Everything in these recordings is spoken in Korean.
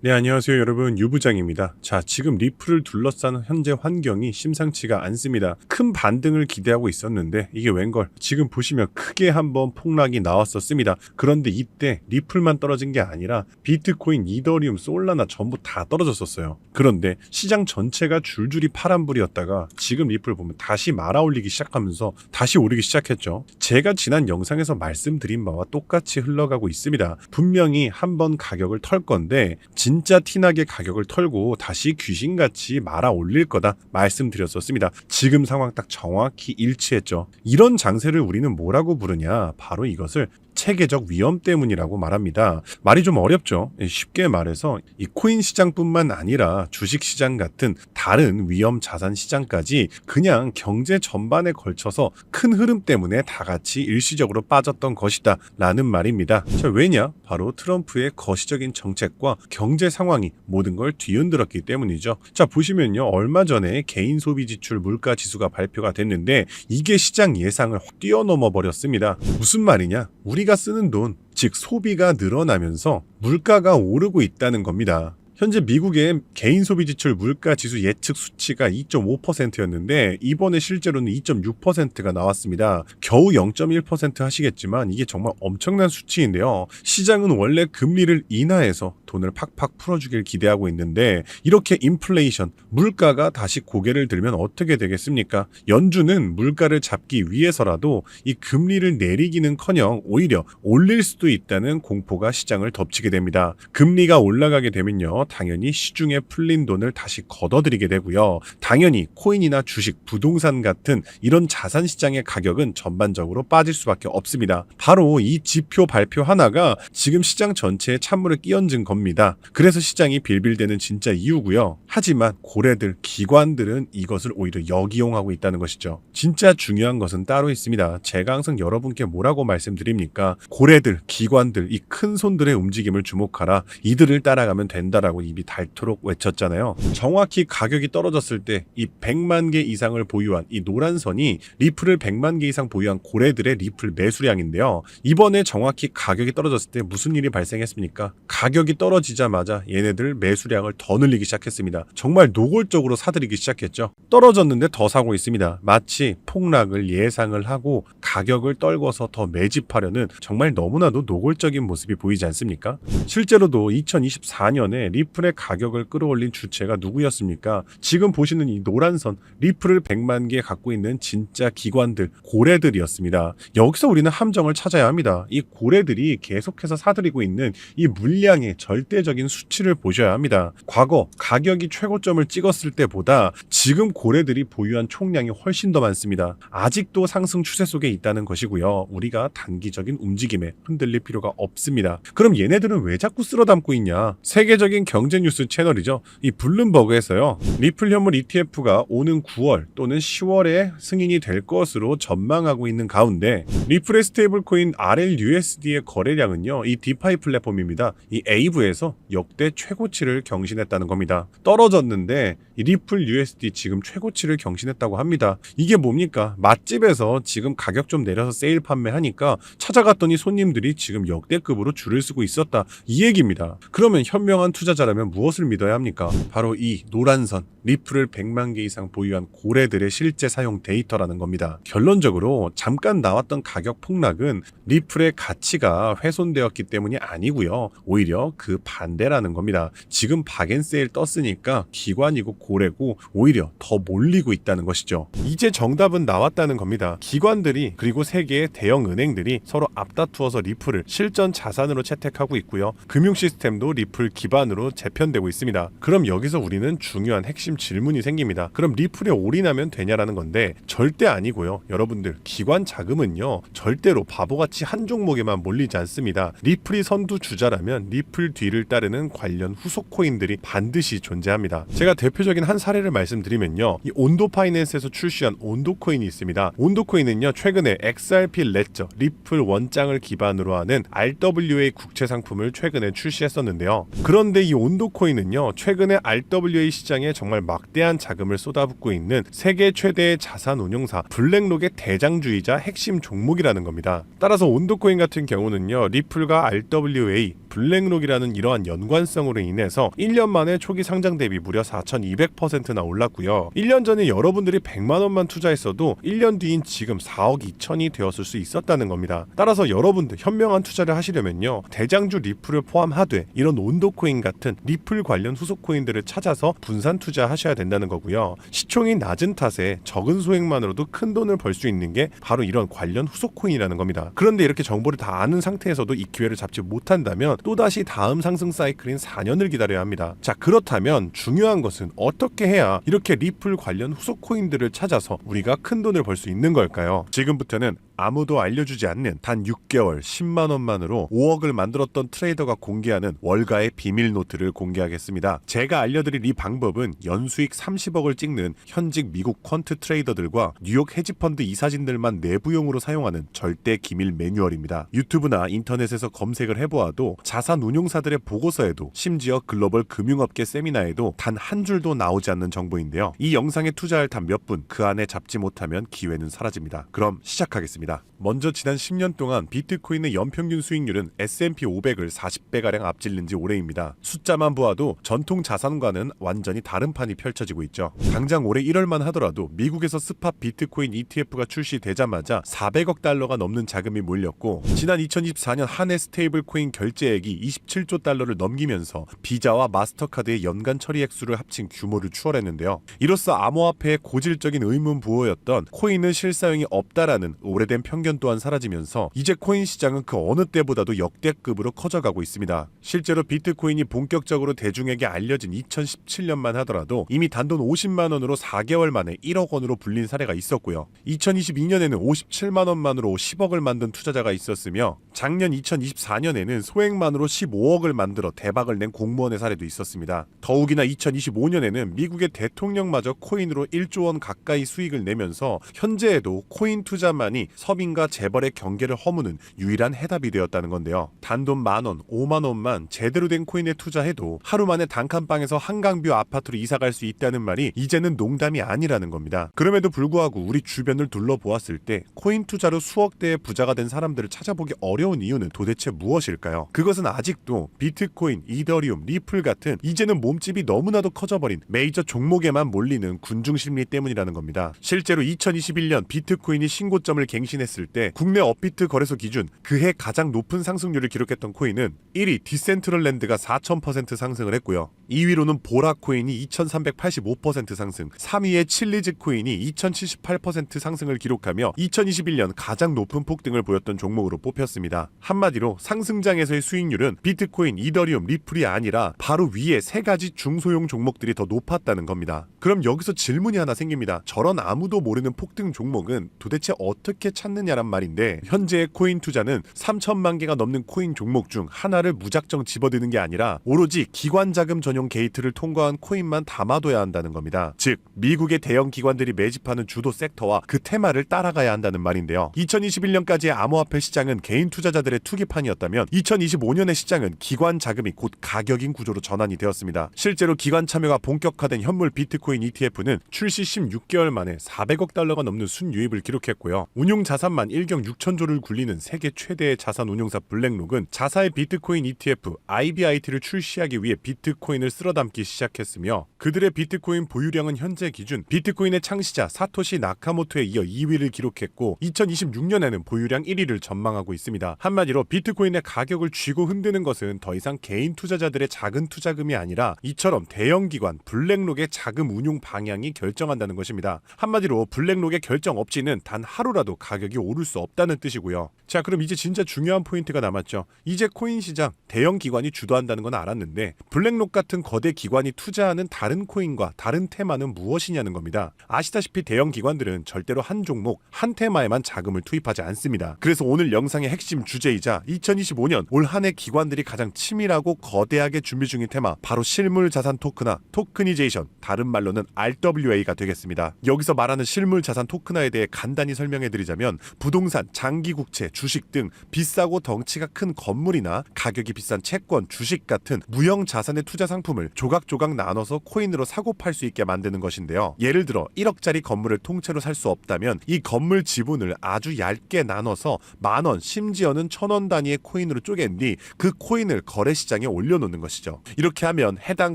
네, 안녕하세요 여러분, 유부장입니다. 자, 지금 리플을 둘러싼 현재 환경이 심상치가 않습니다. 큰 반등을 기대하고 있었는데 이게 웬걸, 지금 보시면 크게 한번 폭락이 나왔었습니다. 그런데 이때 리플만 떨어진 게 아니라 비트코인, 이더리움, 솔라나 전부 다 떨어졌었어요. 그런데 시장 전체가 줄줄이 파란불이었다가 지금 리플 보면 다시 말아올리기 시작하면서 다시 오르기 시작했죠. 제가 지난 영상에서 말씀드린 바와 똑같이 흘러가고 있습니다. 분명히 한번 가격을 털 건데 진짜 티나게 가격을 털고 다시 귀신같이 말아 올릴 거다 말씀드렸었습니다. 지금 상황 딱 정확히 일치했죠. 이런 장세를 우리는 뭐라고 부르냐, 바로 이것을 체계적 위험 때문이라고 말합니다. 말이 좀 어렵죠. 쉽게 말해서 이 코인 시장뿐만 아니라 주식 시장 같은 다른 위험 자산 시장까지 그냥 경제 전반에 걸쳐서 큰 흐름 때문에 다 같이 일시적으로 빠졌던 것이다 라는 말입니다. 자, 왜냐? 바로 트럼프의 거시적인 정책과 경제 상황이 모든 걸 뒤흔들었기 때문이죠. 자, 보시면요, 얼마 전에 개인 소비 지출 물가 지수가 발표가 됐는데 이게 시장 예상을 확 뛰어넘어 버렸습니다. 무슨 말이냐? 우리가 쓰는 돈, 즉 소비가 늘어나면서 물가가 오르고 있다는 겁니다. 현재 미국의 개인 소비 지출 물가 지수 예측 수치가 2.5%였는데 이번에 실제로는 2.6%가 나왔습니다. 겨우 0.1% 하시겠지만 이게 정말 엄청난 수치인데요. 시장은 원래 금리를 인하해서 돈을 팍팍 풀어주길 기대하고 있는데 이렇게 인플레이션, 물가가 다시 고개를 들면 어떻게 되겠습니까? 연준은 물가를 잡기 위해서라도 이 금리를 내리기는커녕 오히려 올릴 수도 있다는 공포가 시장을 덮치게 됩니다. 금리가 올라가게 되면요, 당연히 시중에 풀린 돈을 다시 걷어들이게 되고요. 당연히 코인이나 주식, 부동산 같은 이런 자산 시장의 가격은 전반적으로 빠질 수밖에 없습니다. 바로 이 지표 발표 하나가 지금 시장 전체에 찬물을 끼얹은 겁니다. 그래서 시장이 빌빌대는 진짜 이유고요. 하지만 고래들, 기관들은 이것을 오히려 역이용하고 있다는 것이죠. 진짜 중요한 것은 따로 있습니다. 제가 항상 여러분께 뭐라고 말씀드립니까? 고래들, 기관들, 이 큰 손들의 움직임을 주목하라. 이들을 따라가면 된다라고 입이 닳도록 외쳤잖아요. 정확히 가격이 떨어졌을 때 이 100만 개 이상을 보유한 이 노란 선이 리플을 100만 개 이상 보유한 고래들의 리플 매수량인데요. 이번에 정확히 가격이 떨어졌을 때 무슨 일이 발생했습니까? 가격이 떨어지자마자 얘네들 매수량을 더 늘리기 시작했습니다. 정말 노골적으로 사들이기 시작했죠. 떨어졌는데 더 사고 있습니다. 마치 폭락을 예상을 하고 가격을 떨궈서 더 매집하려는 정말 너무나도 노골적인 모습이 보이지 않습니까? 실제로도 2024년에 리플의 가격을 끌어올린 주체가 누구였습니까? 지금 보시는 이 노란 선, 리플을 100만 개 갖고 있는 진짜 기관들, 고래들이었습니다. 여기서 우리는 함정을 찾아야 합니다. 이 고래들이 계속해서 사들이고 있는 이 물량의 절대적인 수치를 보셔야 합니다. 과거 가격이 최고점을 찍었을 때보다 지금 고래들이 보유한 총량이 훨씬 더 많습니다. 아직도 상승 추세 속에 있다는 것이고요. 우리가 단기적인 움직임에 흔들릴 필요가 없습니다. 그럼 얘네들은 왜 자꾸 쓸어담고 있냐? 세계적인 경제 뉴스 채널이죠. 이 블룸버그에서요, 리플 현물 ETF가 오는 9월 또는 10월에 승인이 될 것으로 전망하고 있는 가운데 리플의 스테이블 코인 RLUSD의 거래량은요, 이 디파이 플랫폼입니다. 이 에이브에서 역대 최고치를 경신했다는 겁니다. 떨어졌는데 이 리플 USD 지금 최고치를 경신했다고 합니다. 이게 뭡니까? 맛집에서 지금 가격 좀 내려서 세일 판매하니까 찾아갔더니 손님들이 지금 역대급으로 줄을 서고 있었다, 이 얘기입니다. 그러면 현명한 투자자라면 무엇을 믿어야 합니까? 바로 이 노란선, 리플을 100만 개 이상 보유한 고래들의 실제 사용 데이터라는 겁니다. 결론적으로 잠깐 나왔던 가격 폭락은 리플의 가치가 훼손되었기 때문이 아니고요, 오히려 그 반대라는 겁니다. 지금 박앤세일 떴으니까 기관이고 고래고 오히려 더 몰리고 있다는 것이죠. 이제 정답은 나왔다는 겁니다. 기관들이, 그리고 세계의 대형 은행들이 서로 앞다투어서 리플을 실전 자산으로 채택하고 있고요. 금융 시스템도 리플 기반으로 재편되고 있습니다. 그럼 여기서 우리는 중요한 핵심 질문이 생깁니다. 그럼 리플에 올인하면 되냐라는 건데 절대 아니고요. 여러분들, 기관 자금은요, 절대로 바보같이 한 종목에만 몰리지 않습니다. 리플이 선두주자라면 리플 뒤를 따르는 관련 후속 코인들이 반드시 존재합니다. 제가 대표적인 한 사례를 말씀드리면요, 이 온도 파이낸스에서 출시한 온도 코인이 있습니다. 온도 코인은요, 최근에 XRP 레저, 리플 원장을 기반으로 하는 RWA 국채 상품을 최근에 출시했었는데요. 그런데 이 온도 코인은요, 최근에 RWA 시장에 정말 막대한 자금을 쏟아붓고 있는 세계 최대의 자산 운용사 블랙록의 대장주이자 핵심 종목이라는 겁니다. 따라서 온도 코인 같은 경우는요, 리플과 RWA, 블랙록이라는 이러한 연관성으로 인해서 1년 만에 초기 상장 대비 무려 4,200%나 올랐고요. 1년 전에 여러분들이 100만 원만 투자했어도 1년 뒤인 지금 4억 2천이 되었을 수 있었다는 겁니다. 따라서 여러분들 현명한 투자를 하시려면요, 대장주 리플을 포함하되 이런 온도코인 같은 리플 관련 후속 코인들을 찾아서 분산 투자하셔야 된다는 거고요. 시총이 낮은 탓에 적은 소액만으로도 큰 돈을 벌 수 있는 게 바로 이런 관련 후속 코인이라는 겁니다. 그런데 이렇게 정보를 다 아는 상태에서도 이 기회를 잡지 못한다면 또다시 다음 상승 사이클인 4년을 기다려야 합니다. 자, 그렇다면 중요한 것은 어떻게 해야 이렇게 리플 관련 후속 코인들을 찾아서 우리가 큰 돈을 벌 수 있는 걸까요? 지금부터는 아무도 알려주지 않는 단 6개월 10만 원만으로 5억을 만들었던 트레이더가 공개하는 월가의 비밀 노트를 공개하겠습니다. 제가 알려드릴 이 방법은 연수익 30억을 찍는 현직 미국 퀀트 트레이더들과 뉴욕 헤지펀드 이사진들만 내부용으로 사용하는 절대 기밀 매뉴얼입니다. 유튜브나 인터넷에서 검색을 해보아도 자산 운용사들의 보고서에도 심지어 글로벌 금융업계 세미나에도 단 한 줄도 나오지 않는 정보인데요. 이 영상에 투자할 단 몇 분 그 안에 잡지 못하면 기회는 사라집니다. 그럼 시작하겠습니다. 먼저 지난 10년 동안 비트코인의 연평균 수익률은 S&P 500을 40배가량 앞질른 지 오래입니다. 숫자만 보아도 전통 자산과는 완전히 다른 판이 펼쳐지고 있죠. 당장 올해 1월만 하더라도 미국에서 스팟 비트코인 ETF가 출시되자마자 400억 달러가 넘는 자금이 몰렸고, 지난 2024년 한 해 스테이블 코인 결제액이 27조 달러를 넘기면서 비자와 마스터카드의 연간 처리 액수를 합친 규모를 추월했는데요. 이로써 암호화폐의 고질적인 의문 부호였던 코인은 실사용이 없다라는 오래된 편견 또한 사라지면서 이제 코인 시장은 그 어느 때보다도 역대급으로 커져가고 있습니다. 실제로 비트코인이 본격적으로 대중에게 알려진 2017년만 하더라도 이미 단돈 50만 원으로 4개월 만에 1억 원으로 불린 사례가 있었고요. 2022년에는 57만 원만으로 10억을 만든 투자자가 있었으며, 작년 2024년에는 소액만으로 15억을 만들어 대박을 낸 공무원의 사례도 있었습니다. 더욱이나 2025년에는 미국의 대통령마저 코인으로 1조 원 가까이 수익을 내면서 현재에도 코인 투자만이 서민과 재벌의 경계를 허무는 유일한 해답이 되었다는 건데요. 단돈 만원, 5만 원만 제대로 된 코인에 투자해도 하루 만에 단칸방에서 한강뷰 아파트로 이사갈 수 있다는 말이 이제는 농담이 아니라는 겁니다. 그럼에도 불구하고 우리 주변을 둘러보았을 때 코인 투자로 수억 대의 부자가 된 사람들을 찾아보기 어려운 이유는 도대체 무엇일까요? 그것은 아직도 비트코인, 이더리움, 리플 같은 이제는 몸집이 너무나도 커져버린 메이저 종목에만 몰리는 군중 심리 때문이라는 겁니다. 실제로 2021년 비트코인이 신고점을 갱신했을 때 국내 업비트 거래소 기준 그해 가장 높은 상승률을 기록했던 코인은 1위 디센트럴랜드가 4000% 상승을 했고요. 2위로는 보라 코인이 2385% 상승, 3위의 칠리즈 코인이 2078% 상승을 기록하며 2021년 가장 높은 폭등을 보였던 종목으로 뽑혔습니다. 한마디로 상승장에서의 수익률은 비트코인, 이더리움, 리플이 아니라 바로 위에 세 가지 중소형 종목들이 더 높았다는 겁니다. 그럼 여기서 질문이 하나 생깁니다. 저런 아무도 모르는 폭등 종목은 도대체 어떻게 찾느냐란 말인데, 현재의 코인 투자는 3천만 개가 넘는 코인 종목 중 하나를 무작정 집어드는 게 아니라 오로지 기관 자금 전용 게이트를 통과한 코인만 담아둬야 한다는 겁니다. 즉 미국의 대형 기관들이 매집하는 주도 섹터와 그 테마를 따라가야 한다는 말인데요. 2021년까지의 암호화폐 시장은 개인 투자자들의 투기판이었다면 2025년의 시장은 기관 자금이 곧 가격인 구조로 전환이 되었습니다. 실제로 기관 참여가 본격화된 현물 비트코인 ETF는 출시 16개월 만에 400억 달러가 넘는 순유입을 기록했고요. 운용 자산만 1경 6천조를 굴리는 세계 최대의 자산 운용사 블랙록은 자사의 비트코인 ETF IBIT를 출시하기 위해 비트코인을 쓸어담기 시작했으며, 그들의 비트코인 보유량은 현재 기준 비트코인의 창시자 사토시 나카모토에 이어 2위를 기록했고 2026년에는 보유량 1위를 전망하고 있습니다. 한마디로 비트코인의 가격을 쥐고 흔드는 것은 더 이상 개인 투자자들의 작은 투자금이 아니라 이처럼 대형 기관 블랙록의 자금 운용 방향이 결정한다는 것입니다. 한마디로 블랙록의 결정 없이는 단 하루라도 가격이 오를 수 없다는 뜻이고요. 자, 그럼 이제 진짜 중요한 포인트가 남았죠. 이제 코인 시장 대형 기관이 주도한다는 건 알았는데 블랙록 같은 거대 기관이 투자하는 다른 코인과 다른 테마는 무엇이냐는 겁니다. 아시다시피 대형 기관들은 절대로 한 종목, 한 테마에만 자금을 투입하지 않습니다. 그래서 오늘 영상의 핵심 주제이자 2025년 올 한 해 기관들이 가장 치밀하고 거대하게 준비 중인 테마, 바로 실물 자산 토큰화, 토크니제이션, 다른 말로는 RWA가 되겠습니다. 여기서 말하는 실물 자산 토큰화에 대해 간단히 설명해 드리자면, 하면 부동산, 장기국채, 주식 등 비싸고 덩치가 큰 건물이나 가격이 비싼 채권, 주식 같은 무형 자산의 투자 상품을 조각조각 나눠서 코인으로 사고 팔 수 있게 만드는 것인데요. 예를 들어 1억짜리 건물을 통째로 살 수 없다면 이 건물 지분을 아주 얇게 나눠서 만원, 심지어는 1,000원 단위의 코인으로 쪼갠 뒤 그 코인을 거래시장에 올려놓는 것이죠. 이렇게 하면 해당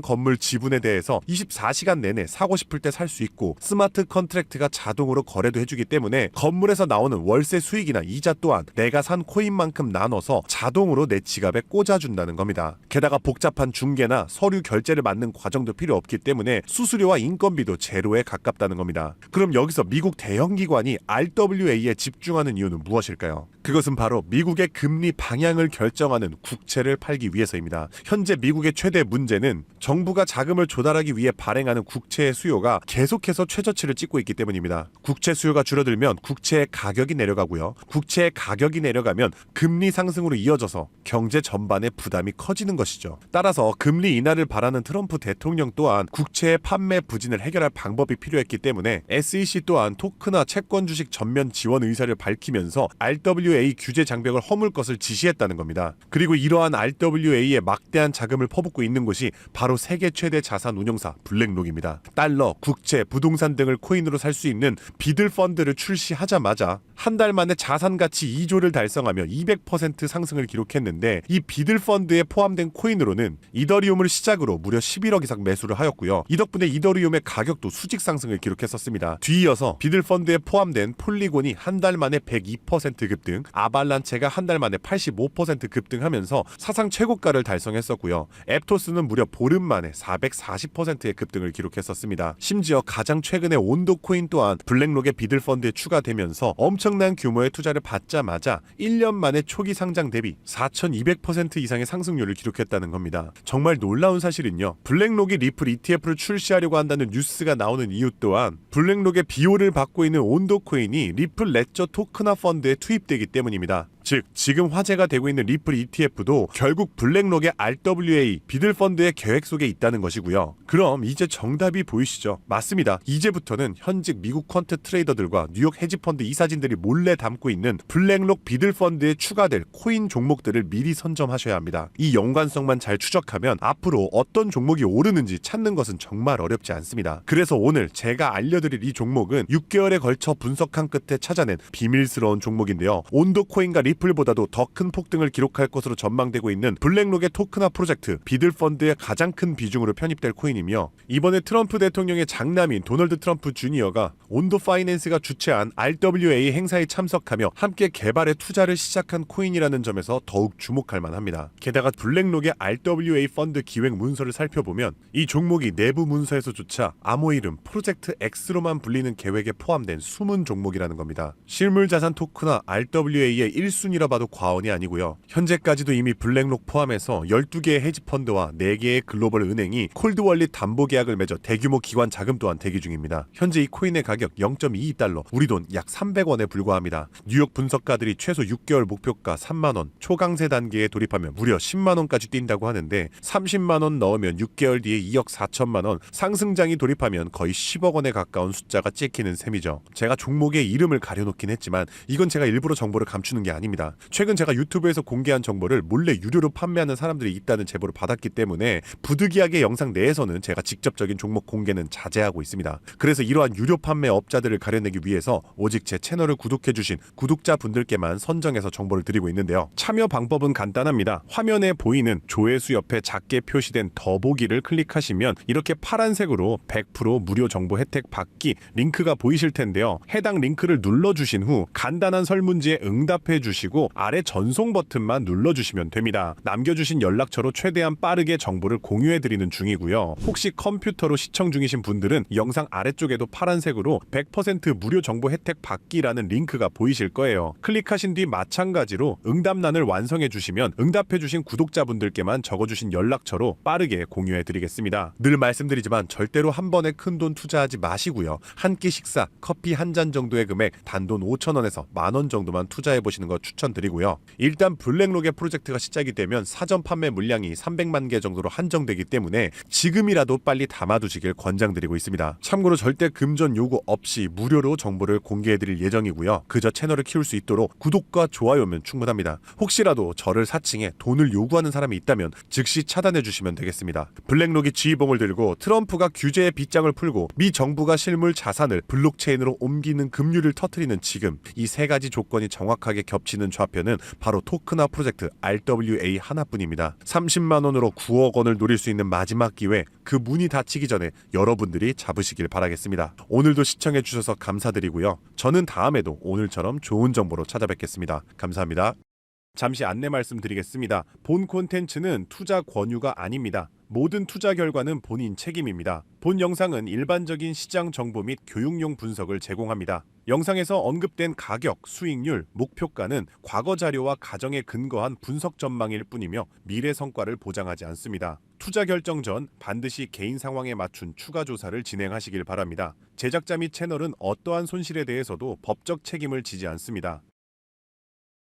건물 지분에 대해서 24시간 내내 사고 싶을 때 살 수 있고 스마트 컨트랙트가 자동으로 거래도 해주기 때문에 건물에서 나오는 월세 수익이나 이자 또한 내가 산 코인만큼 나눠서 자동으로 내 지갑에 꽂아준다는 겁니다. 게다가 복잡한 중개나 서류 결제를 맡는 과정도 필요 없기 때문에 수수료와 인건비도 제로에 가깝다는 겁니다. 그럼 여기서 미국 대형 기관이 RWA에 집중하는 이유는 무엇일까요? 그것은 바로 미국의 금리 방향을 결정하는 국채를 팔기 위해서입니다. 현재 미국의 최대 문제는 정부가 자금을 조달하기 위해 발행하는 국채의 수요가 계속해서 최저치를 찍고 있기 때문입니다. 국채 수요가 줄어들면 국채의 가격이 내려가고요. 국채의 가격이 내려가면 금리 상승으로 이어져서 경제 전반의 부담이 커지는 것이죠. 따라서 금리 인하를 바라는 트럼프 대통령 또한 국채의 판매 부진을 해결할 방법이 필요했기 때문에 SEC 또한 토크나 채권 주식 전면 지원 의사를 밝히면서 RWA 규제 장벽을 허물 것을 지시했다는 겁니다. 그리고 이러한 RWA에 막대한 자금을 퍼붓고 있는 곳이 바로 세계 최대 자산 운용사 블랙록입니다. 달러, 국채, 부동산 등을 코인으로 살 수 있는 비들 펀드를 출시하자마자 한 달 만에 자산 가치 2조를 달성하며 200% 상승을 기록했는데 이 비들 펀드에 포함된 코인으로는 이더리움을 시작으로 무려 11억 이상 매수를 하였고요. 이 덕분에 이더리움의 가격도 수직 상승을 기록했었습니다. 뒤이어서 비들 펀드에 포함된 폴리곤이 한 달 만에 102% 급등, 아발란체가 한 달 만에 85% 급등하면서 사상 최고가를 달성했었고요. 앱토스는 무려 보름 만에 440%의 급등을 기록했었습니다. 심지어 가장 최근에 온도 코인 또한 블랙록의 비들 펀드에 추가되면서 엄청난 규모의 투자를 받자마자 1년 만에 초기 상장 대비 4200% 이상의 상승률을 기록했다는 겁니다. 정말 놀라운 사실은요. 블랙록이 리플 ETF를 출시하려고 한다는 뉴스가 나오는 이유 또한 블랙록의 비호를 받고 있는 온도 코인이 리플 레저 토크나 펀드에 투입되기 때문입니다. 즉 지금 화제가 되고 있는 리플 ETF도 결국 블랙록의 RWA 비들 펀드의 계획 속에 있다는 것이고요. 그럼 이제 정답이 보이시죠? 맞습니다. 이제부터는 현직 미국 퀀트 트레이더들과 뉴욕 헤지펀드 이사진들이 몰래 담고 있는 블랙록 비들 펀드에 추가될 코인 종목들을 미리 선점하셔야 합니다. 이 연관성만 잘 추적하면 앞으로 어떤 종목이 오르는지 찾는 것은 정말 어렵지 않습니다. 그래서 오늘 제가 알려드릴 이 종목은 6개월에 걸쳐 분석한 끝에 찾아낸 비밀스러운 종목인데요. 온도 코인과 리플보다도 더 큰 폭등을 기록할 것으로 전망되고 있는 블랙록의 토크나 프로젝트 비들 펀드의 가장 큰 비중으로 편입될 코인이며 이번에 트럼프 대통령의 장남인 도널드 트럼프 주니어가 온도 파이낸스가 주최한 RWA 행사에 참석하며 함께 개발에 투자를 시작한 코인이라는 점에서 더욱 주목할 만합니다. 게다가 블랙록의 RWA 펀드 기획 문서를 살펴보면 이 종목이 내부 문서에서조차 암호 이름 프로젝트 X로만 불리는 계획에 포함된 숨은 종목이라는 겁니다. 실물자산 토크나 RWA의 1순위라 봐도 과언이 아니고요. 현재까지도 이미 블랙록 포함해서 12개의 헤지펀드와 4개의 글로벌 은행이 콜드월릿 담보 계약을 맺어 대규모 기관 자금 또한 대기 중입니다. 현재 이 코인의 가격 0.22달러, 우리 돈 약 300원에 불과합니다. 뉴욕 분석가들이 최소 6개월 목표가 3만원, 초강세 단계에 돌입하면 무려 10만원까지 뛴다고 하는데 30만원 넣으면 6개월 뒤에 2억 4천만원, 상승장이 돌입하면 거의 10억원에 가까운 숫자가 찍히는 셈이죠. 제가 종목의 이름을 가려놓긴 했지만 이건 제가 일부러 정보를 감추는 게 아닙니다. 최근 제가 유튜브에서 공개한 정보를 몰래 유료로 판매하는 사람들이 있다는 제보를 받았기 때문에 부득이하게 영상 내에서는 제가 직접적인 종목 공개는 자제하고 있습니다. 그래서 이러한 유료 판매 업자들을 가려내기 위해서 오직 제 채널을 구독해주신 구독자분들께만 선정해서 정보를 드리고 있는데요. 참여 방법은 간단합니다. 화면에 보이는 조회수 옆에 작게 표시된 더보기를 클릭하시면 이렇게 파란색으로 100% 무료 정보 혜택 받기 링크가 보이실 텐데요. 해당 링크를 눌러주신 후 간단한 설문지에 응답해 주시고 아래 전송 버튼만 눌러주시면 됩니다. 남겨주신 연락처로 최대한 빠르게 정보를 공유해드리는 중이고요. 혹시 컴퓨터로 시청 중이신 분들은 영상 아래쪽에도 파란색으로 100% 무료 정보 혜택 받기라는 링크가 보이실 거예요. 클릭하신 뒤 마찬가지로 응답란을 완성해 주시면 응답해 주신 구독자분들께만 적어주신 연락처로 빠르게 공유해 드리겠습니다. 늘 말씀드리지만 절대로 한 번에 큰돈 투자하지 마시고요. 한 끼 식사, 커피 한 잔 정도의 금액 단돈 5,000원에서 만원 정도만 투자해 보시는 거 추천 추천드리고요. 일단 블랙록의 프로젝트가 시작이 되면 사전 판매 물량이 300만 개 정도로 한정되기 때문에 지금이라도 빨리 담아두시길 권장드리고 있습니다. 참고로 절대 금전 요구 없이 무료로 정보를 공개해드릴 예정이고요. 그저 채널을 키울 수 있도록 구독과 좋아요면 충분합니다. 혹시라도 저를 사칭해 돈을 요구하는 사람이 있다면 즉시 차단해주시면 되겠습니다. 블랙록이 지휘봉을 들고 트럼프가 규제의 빗장을 풀고 미 정부가 실물 자산을 블록체인으로 옮기는 급류를 터뜨리는 지금, 이 세 가지 조건이 정확하게 겹치는 좌표는 바로 토크나 프로젝트 RWA 하나뿐입니다. 30만 원으로 9억 원을 노릴 수 있는 마지막 기회, 그 문이 닫히기 전에 여러분들이 잡으시길 바라겠습니다. 오늘도 시청해주셔서 감사드리고요. 저는 다음에도 오늘처럼 좋은 정보로 찾아뵙겠습니다. 감사합니다. 잠시 안내 말씀드리겠습니다. 본 콘텐츠는 투자 권유가 아닙니다. 모든 투자 결과는 본인 책임입니다. 본 영상은 일반적인 시장 정보 및 교육용 분석을 제공합니다. 영상에서 언급된 가격, 수익률, 목표가는 과거 자료와 가정에 근거한 분석 전망일 뿐이며 미래 성과를 보장하지 않습니다. 투자 결정 전 반드시 개인 상황에 맞춘 추가 조사를 진행하시길 바랍니다. 제작자 및 채널은 어떠한 손실에 대해서도 법적 책임을 지지 않습니다.